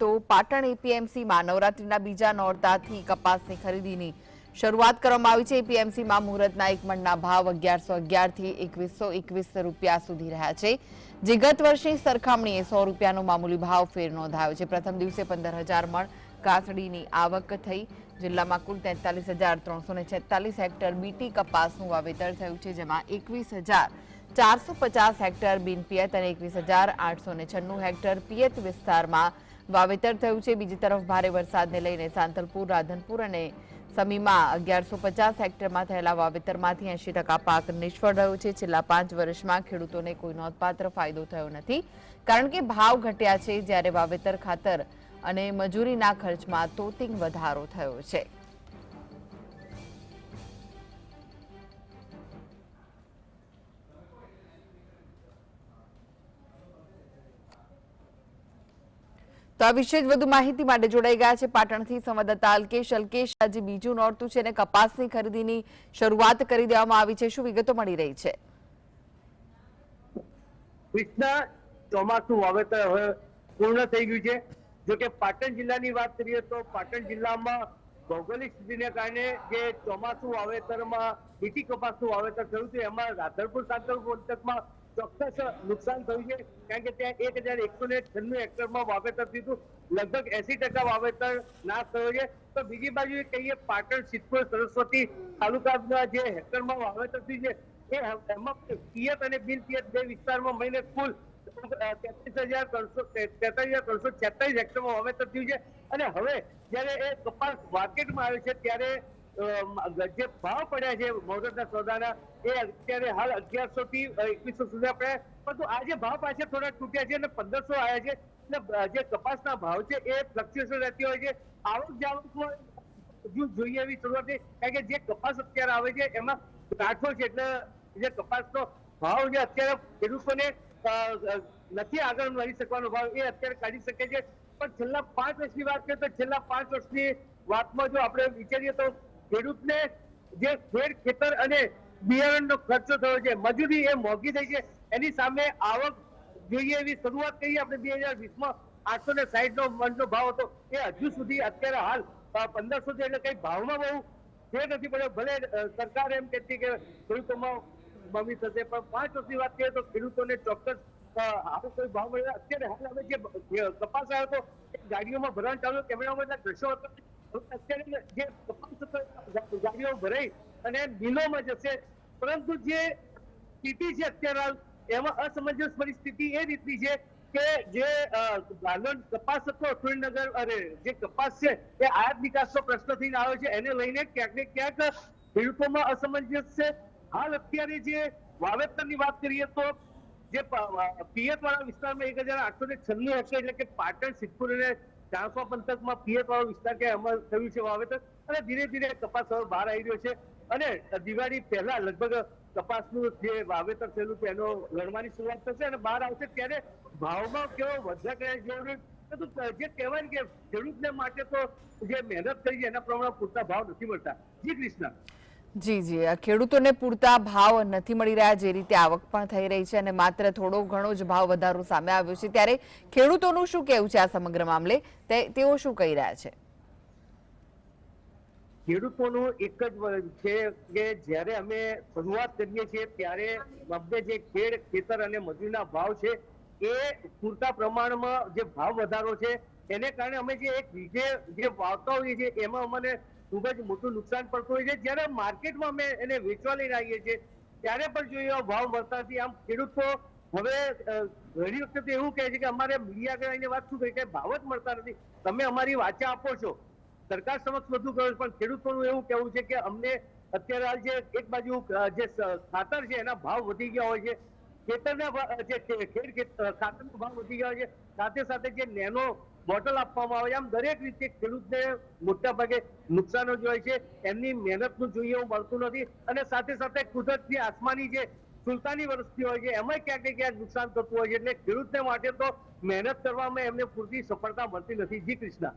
તો પાટણ એપીએમસીમાં નવરાત્રીના બીજા નોરતાથી કપાસની ખરીદીની શરૂઆત કરવામાં આવી છે। એપીએમસીમાં મુહૂર્તના એક મણના ભાવ 1111 થી 2121 રૂપિયા સુધી રહ્યા છે, જે ગત વર્ષની સરખામણીએ 100 રૂપિયાનો મામૂલી ભાવ ફેર નોંધાયો છે। પ્રથમ દિવસે 15,000 મણ કાસડીની આવક થઈ। જિલ્લામાં કુલ 43,346 હેક્ટર બીટી કપાસનું વાવેતર થયું છે, જેમાં 21,450 હેક્ટર બિનપિયત અને 21,896 હેક્ટર પિયત વિસ્તારમાં વાવેતર થયું છે। બીજી તરફ ભારે વરસાદને લઈને સાંતલપુર, રાધનપુર અને સમીમાં 1150 હેક્ટરમાં થયેલા વાવેતરમાંથી 80% પાક નિષ્ફળ રહ્યો છે। છેલ્લા 5 વર્ષમાં ખેડૂતોને કોઈ નોંધપાત્ર ફાયદો થયો નથી, કારણ કે ભાવ ઘટ્યા છે, જ્યારે વાવેતર, ખાતર અને મજૂરીના ખર્ચમાં તોતિંગ વધારો થયો છે। તો આ વિશે વધુ માહિતી માટે જોડાઈ ગયા છે પાટણથી સંવાદદાતા અલ્કેશ। આજે બીજું નોરતું છે અને કપાસની ખરીદીની શરૂઆત કરી દેવામાં આવી છે, શું વિગતો મળી રહી છે? કૃષ્ણા, ચોમાસું વાવેતર હવે પૂર્ણ થઈ ગયું છે। જો કે પાટણ જિલ્લાની વાત કરીએ તો પાટણ જિલ્લામાં ભૌગોલિક સ્થિતિને કારણે જે ચોમાસું વાવેતરમાં બીટી કપાસનું વાવેતર થયું છે, એમાં રાધનપુર સાંતલપુર પંથકમાં ચોક્કસ નુકસાન થયું છે, કારણ કે ત્યાં 1,196 હેક્ટરમાં વાવેતર થયું, લગભગ 80% વાવેતર નાશ થયો છે। તો બીજી બાજુ કહીએ પાટણ, સિદ્ધપુર, સરસ્વતી તાલુકાના જે હેક્ટરમાં વાવેતર થયું છે, એમાં પિયત અને બિન પિયત બે વિસ્તારમાં મળીને કુલ 43,346 હેક્ટરમાં વાવેતર થયું છે। અને હવે જયારે એ કપાસ માર્કેટમાં આવે છે, ત્યારે જે ભાવ પડ્યા છે મુહૂર્તના સોદાના, એ અત્યારે હાલ 1100 થી 2100 સુધી પડ્યા, પરંતુ આજે ભાવ પાછા થોડા તૂટ્યા છે અને 1500 આવ્યા છે। એટલે જે કપાસના ભાવ છે એ ફ્લક્ચ્યુએશન રહેતી હોય છે। આવક જાવકમાં હજુ જોઈએ એવી શરૂઆત છે, કારણ કે જે કપાસ અત્યારે આવે છે એમાં ગાંઠો છે, એટલે જે કપાસનો ભાવ જે અત્યારે ખેડૂતોને નથી આગળ વધી શકવાનો ભાવ, એ અત્યારે કાઢી શકે છે। પણ છેલ્લા 5 વર્ષની વાત કરીએ તો છેલ્લા 5 વર્ષની વાતમાં જો આપણે વિચારીએ તો ખેડૂતને જે ખેતર અને બિયારણનો ખર્ચો થયો છે, મજૂરી એ મોંઘી થઈ છે, એની સામે આવક જોઈએ એવી શરૂઆત કરી આપણે 2020માં 860 નો મણનો ભાવ હતો, એ હજુ સુધી અત્યારે હાલ 1500 છે, એટલે કઈ ભાવમાં બહુ ફેર નથી પડ્યો। ભલે સરકાર એમ કહેતી કે ખેડૂતોમાં મમી થશે, પણ 5 વર્ષની વાત કરીએ તો ખેડૂતોને ચોક્કસ હાલ કોઈ ભાવ મળ્યો। અત્યારે હાલ હવે જે કપાસ આવ્યો હતો ગાડીઓમાં ભરવાનું ચાલુ, કેમેરામાં દ્રશ્યો હતો, અત્યારે જે કપાસ ગાડીઓ ભરાઈ અને મિલોમાં જશે, પરંતુ જે સ્થિતિ છે અત્યારે એમાં અસમંજસ પરિસ્થિતિ એ રીતની છે કે જે કપાસ હતો સુરેન્દ્રનગર, અરે જે કપાસ છે એ આયાત નિકાસનો પ્રશ્ન થઈને આવ્યો છે, એને લઈને ક્યાંક ને ક્યાંક ખેડૂતોમાં અસમંજસ છે। હાલ અત્યારે જે વાવેતરની વાત કરીએ તો જે પિયત વાળા વિસ્તારમાં 1,896 હેક્ટર, એટલે કે પાટણ, સિદ્ધપુર અને ચાણસ્મા પંથકમાં પિયત વાળો વિસ્તાર કે એમાં થયું છે વાવેતર, અને ધીરે ધીરે કપાસ હવે બહાર આવી રહ્યો છે અને દિવાળી પહેલા લગભગ કપાસનું જે વાવેતર થયેલું છે એનો લણવાની શરૂઆત થશે અને બહાર આવશે, ત્યારે ભાવમાં કેવો વધઘટ જરૂર, જે કહેવાય કે ખેડૂતને માટે તો જે મહેનત કરી છે એના પ્રમાણે પૂરતા ભાવ નથી મળતા। જી કૃષ્ણા। જી, ખેડૂતોને પૂરતા ભાવ નથી મળી રહ્યા, જે રીતે આવક પણ થઈ રહી છે અને માત્ર થોડો ઘણો જ ભાવ વધારો સામે આવ્યો છે, ત્યારે ખેડૂતોનું શું કહેવું છે આ સમગ્ર મામલે? તેઓ શું કહી રહ્યા છે? ખેડૂતોનું એક જ છે કે જ્યારે અમે શરૂઆત કરીએ છીએ ત્યારે અમને જે ખેતર અને મજૂરીના ભાવ છે એ પૂરતા પ્રમાણમાં જે ભાવ વધારો છે એને કારણે અમે જે એક વીઘે જે વાવતા હોઈએ છીએ એમાં અમને ખૂબ જ મોટું નુકસાન પડતું હોય છે। જ્યારે માર્કેટમાં અમે એને વેચવા લઈને આવીએ છીએ ત્યારે પણ જો એવા ભાવ મળતા નથી। આમ ખેડૂતો હવે ઘણી વખત એવું કહે છે કે અમારે મીડિયા આગળ આવીને વાત શું કરી કે ભાવ જ મળતા નથી, તમે અમારી વાચા આપો છો, સરકાર સમક્ષ બધું કર્યું, પણ ખેડૂતોનું એવું કહેવું છે કે અમને અત્યારે હાલ જે એક બાજુ જે ખાતર છે એના ભાવ વધી ગયા હોય છે, ખેતરના ખાતરનો ભાવ વધી ગયા હોય છે, સાથે સાથે જે નેનો બોટલ આપવામાં આવે છે, આમ દરેક રીતે ખેડૂતને મોટા ભાગે નુકસાનો જ હોય છે, એમની મહેનતનું જોઈએ એવું મળતું નથી, અને સાથે સાથે કુદરતની આસમાની જે સુલતાની વરસતી હોય છે એમાં ક્યાંક ને ક્યાંક નુકસાન થતું હોય છે, એટલે ખેડૂતને માટે તો મહેનત કરવામાં એમને પૂરતી સફળતા મળતી નથી। જી કૃષ્ણા।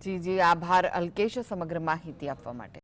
જી, આભાર અલ્કેશ સમગ્ર માહિતી આપવા માટે।